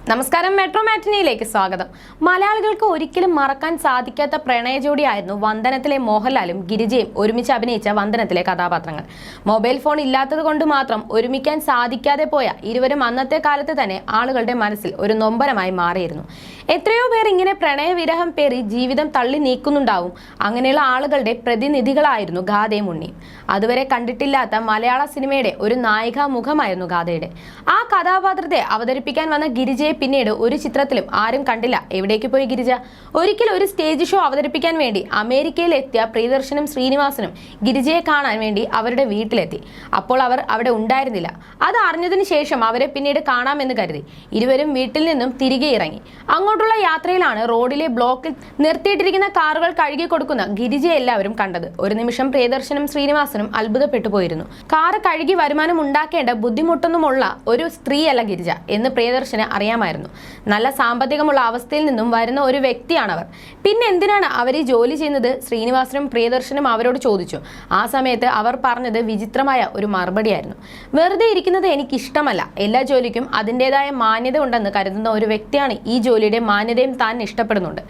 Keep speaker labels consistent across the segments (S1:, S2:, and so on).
S1: നമസ്കാരം, മെട്രോ മാറ്റിനിയിലേക്ക് സ്വാഗതം. മലയാളികൾക്ക് ഒരിക്കലും മറക്കാൻ സാധിക്കാത്ത പ്രണയ ജോഡിയായിരുന്നു വന്ദനത്തിലെ മോഹൻലാലും ഗിരിജയും ഒരുമിച്ച് അഭിനയിച്ച വന്ദനത്തിലെ കഥാപാത്രങ്ങൾ. മൊബൈൽ ഫോൺ ഇല്ലാത്തത് കൊണ്ട് മാത്രം ഒരുമിക്കാൻ സാധിക്കാതെ പോയ ഇരുവരും അന്നത്തെ കാലത്ത് തന്നെ ആളുകളുടെ മനസ്സിൽ ഒരു നൊമ്പരമായി മാറിയിരുന്നു. എത്രയോ പേർ ഇങ്ങനെ പ്രണയവിരഹം പേറി ജീവിതം തള്ളി നീക്കുന്നുണ്ടാവും. അങ്ങനെയുള്ള ആളുകളുടെ പ്രതിനിധികളായിരുന്നു ഗാഥയും ഉണ്ണിയും. അതുവരെ കണ്ടിട്ടില്ലാത്ത മലയാള സിനിമയുടെ ഒരു നായികാ മുഖമായിരുന്നു ഗാഥയുടെ. ആ കഥാപാത്രത്തെ അവതരിപ്പിക്കാൻ വന്ന ഗിരിജയെ പിന്നീട് ഒരു ചിത്രത്തിലും ആരും കണ്ടില്ല. എവിടേക്ക് പോയി ഗിരിജ? ഒരിക്കൽ ഒരു സ്റ്റേജ് ഷോ അവതരിപ്പിക്കാൻ വേണ്ടി അമേരിക്കയിൽ എത്തിയ പ്രിയദർശനും ശ്രീനിവാസനും ഗിരിജയെ കാണാൻ വേണ്ടി അവരുടെ വീട്ടിലെത്തി. അപ്പോൾ അവർ അവിടെ ഉണ്ടായിരുന്നില്ല. അത് അറിഞ്ഞതിന് ശേഷം അവരെ പിന്നീട് കാണാമെന്ന് കരുതി ഇരുവരും വീട്ടിൽ നിന്നും തിരികെ ഇറങ്ങി. അങ്ങോട്ടുള്ള യാത്രയിലാണ് റോഡിലെ ബ്ലോക്കിൽ നിർത്തിയിട്ടിരിക്കുന്ന കാറുകൾ കഴുകി കൊടുക്കുന്ന ഗിരിജയെ എല്ലാവരും കണ്ടത്. ഒരു നിമിഷം പ്രിയദർശനും ശ്രീനിവാസനും അത്ഭുതപ്പെട്ടു പോയിരുന്നു. കാറ് കഴുകി വരുമാനം ഉണ്ടാക്കേണ്ട ബുദ്ധിമുട്ടൊന്നുമുള്ള ഒരു സ്ത്രീയല്ല ഗിരിജ എന്ന് പ്രിയദർശന് അറിയാമായിരുന്നു. നല്ല സാമ്പത്തികമുള്ള അവസ്ഥയിൽ നിന്നും വരുന്ന ഒരു വ്യക്തിയാണവർ. പിന്നെ എന്തിനാണ് അവർ ഈ ജോലി ചെയ്യുന്നത്? ശ്രീനിവാസനും പ്രിയദർശനും അവരോട് ചോദിച്ചു. ആ സമയത്ത് അവർ പറഞ്ഞത് വിചിത്രമായ ഒരു മറുപടിയായിരുന്നു. വെറുതെ ഇരിക്കുന്നത് എനിക്കിഷ്ടമല്ല. എല്ലാ ജോലിക്കും അതിൻ്റെതായ മാന്യത ഉണ്ടെന്ന് കരുതുന്ന ഒരു വ്യക്തിയാണ് ഈ ജോലിയുടെ മാന്യതയും താൻ ഇഷ്ടപ്പെടുന്നുണ്ട്.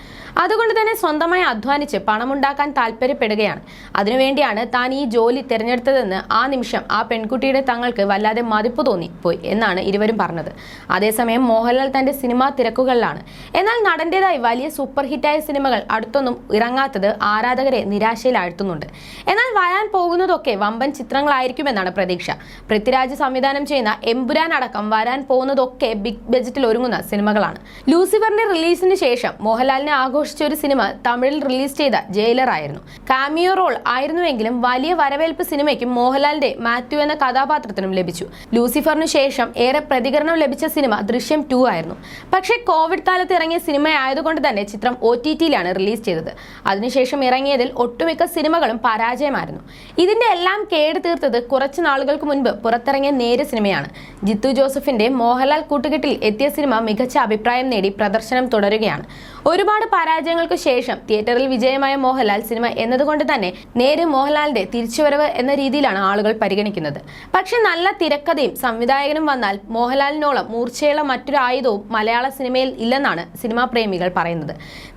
S1: അതുകൊണ്ട് തന്നെ സ്വന്തമായി അധ്വാനിച്ച് പണമുണ്ടാക്കാൻ താല്പര്യപ്പെടുകയാണ്. അതിനുവേണ്ടിയാണ് താൻ ഈ ജോലി തിരഞ്ഞെടുത്തതെന്ന് ആ നിമിഷം ആ പെൺകുട്ടിയുടെ തങ്ങൾക്ക് വല്ലാതെ മതിപ്പ് തോന്നിപ്പോയി എന്നാണ് ഇരുവരും പറഞ്ഞത്. അതേസമയം മോഹൻലാൽ തന്റെ സിനിമാ തിരക്കുകളിലാണ്. എന്നാൽ നടന്റേതായി വലിയ സൂപ്പർ ഹിറ്റായ സിനിമകൾ അടുത്തൊന്നും ഇറങ്ങാത്തത് ആരാധകരെ നിരാശയിലാഴ്ത്തുന്നുണ്ട്. എന്നാൽ വരാൻ പോകുന്നതൊക്കെ വമ്പൻ ചിത്രങ്ങളായിരിക്കുമെന്നാണ് പ്രതീക്ഷ. പൃഥ്വിരാജ് സംവിധാനം ചെയ്യുന്ന എമ്പുരാൻ അടക്കം വരാൻ പോകുന്നതൊക്കെ ബിഗ് ബജറ്റിൽ ഒരുങ്ങുന്ന സിനിമകളാണ്. ലൂസിഫറിന്റെ റിലീസിന് ശേഷം മോഹൻലാലിനെ ആഘോഷിച്ച ഒരു സിനിമ തമിഴിൽ റിലീസ് ചെയ്ത ജയിലർ ആയിരുന്നു. കാമിയോ റോൾ ആയിരുന്നുവെങ്കിലും വലിയ വരവേൽപ്പ് സിനിമയ്ക്കും മോഹൻലാലിന്റെ മാത്യു എന്ന കഥാപാത്രത്തിനും ലഭിച്ചു. ലൂസിഫറിന് ശേഷം ഏറെ പ്രതികരണം ലഭിച്ച സിനിമ ദൃശ്യം 2 ആയിരുന്നു. പക്ഷേ കോവിഡ് കാലത്ത് ഇറങ്ങിയ സിനിമ ആയതുകൊണ്ട് തന്നെ ചിത്രം OTT-യിലാണ് റിലീസ് ചെയ്തത്. അതിനുശേഷം ഇറങ്ങിയതിൽ ഒട്ടുമിക്ക സിനിമകളും പരാജയമായിരുന്നു. ഇതിന്റെ എല്ലാം കേട് തീർത്തത് കുറച്ച് നാളുകൾക്ക് മുൻപ് പുറത്തിറങ്ങിയ നേര് സിനിമയാണ്. ജിത്തു ജോസഫിന്റെ മോഹൻലാൽ കൂട്ടുകെട്ടിൽ എത്തിയ സിനിമ മികച്ച അഭിപ്രായം നേടി പ്രദർശനം തുടരുകയാണ്. ഒരുപാട് പരാജയങ്ങൾക്ക് ശേഷം തിയേറ്ററിൽ വിജയമായ മോഹൻലാൽ സിനിമ എന്നതുകൊണ്ട് തന്നെ നേര് മോഹൻലാലിന്റെ തിരിച്ചുവരവ് എന്ന രീതിയിലാണ് ആളുകൾ പരിഗണിക്കുന്നത്. പക്ഷെ നല്ല തിരക്കഥയും സംവിധായകനും വന്നാൽ മോഹൻലാലിനോളം മൂർച്ചയുള്ള മറ്റൊരു ആയുധവും മലയാള സിനിമയിൽ ഇല്ലെന്നാണ് സിനിമാ പ്രേമികൾ പറയുന്നത്.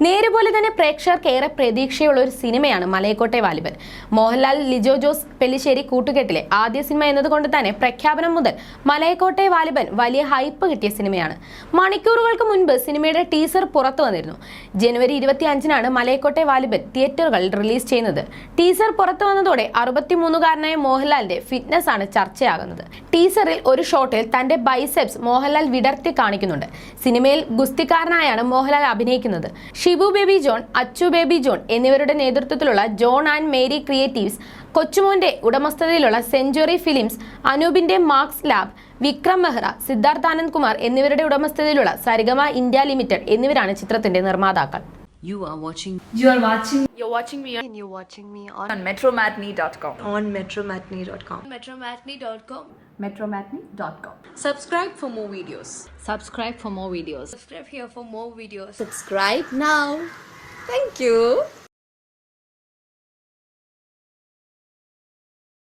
S1: നേരുപോലെ തന്നെ പ്രേക്ഷകർക്ക് ഏറെ പ്രതീക്ഷയുള്ള ഒരു സിനിമയാണ് മലൈക്കോട്ടെ വാലിബൻ. മോഹൻലാൽ ലിജോ ജോസ് പെല്ലിശ്ശേരി കൂട്ടുകെട്ടിലെ ആദ്യ സിനിമ എന്നതുകൊണ്ട് തന്നെ പ്രഖ്യാപനം മുതൽ മലൈക്കോട്ടെ വാലിബൻ വലിയ ഹൈപ്പ് കിട്ടിയ സിനിമയാണ്. മണിക്കൂറുകൾക്ക് മുൻപ് സിനിമയുടെ ടീസർ പുറത്തു വന്നിരുന്നു. ജനുവരി 25-നാണ് മലൈക്കോട്ടെ വാലിബൻ തിയേറ്ററുകളിൽ റിലീസ് ചെയ്യുന്നത്. ടീസർ പുറത്തു വന്നതോടെ 63-കാരനായ മോഹൻലാലിന്റെ ഫിറ്റ്നസ് ആണ് ചർച്ചയാകുന്നത്. ടീസറിൽ ഒരു ഷോട്ടിൽ തന്റെ ബൈസെപ്സ് മോഹൻലാൽ വിടർത്തി കാണിക്കുന്നുണ്ട്. സിനിമയിൽ ഗുസ്തിക്കാരനായാണ് മോഹൻലാൽ അഭിനയിക്കുന്നത്. ഷിബു ബേബി ജോൺ, അച്ചു ബേബി ജോൺ എന്നിവരുടെ നേതൃത്വത്തിലുള്ള ജോൺ ആൻഡ് മേരി ക്രിയേറ്റീവ്സ്, കൊച്ചുമോന്റെ ഉടമസ്ഥതയിലുള്ള സെഞ്ചുറി ഫിലിംസ്, അനൂപിന്റെ മാർക്സ് ലാബ്, വിക്രം മെഹ്റ, സിദ്ധാർത്ഥ് ആനന്ദ് കുമാർ എന്നിവരുടെ ഉടമസ്ഥതയിലുള്ള സരിഗമ ഇന്ത്യ ലിമിറ്റഡ് എന്നിവരാണ് ചിത്രത്തിന്റെ നിർമ്മാതാക്കൾ.
S2: You're watching me on
S3: metromatney.com.
S2: metromatney.com.
S3: metromatney.com.
S2: Subscribe for more videos.
S3: Subscribe for more videos.
S2: Subscribe here for more videos.
S3: Subscribe now. Thank you.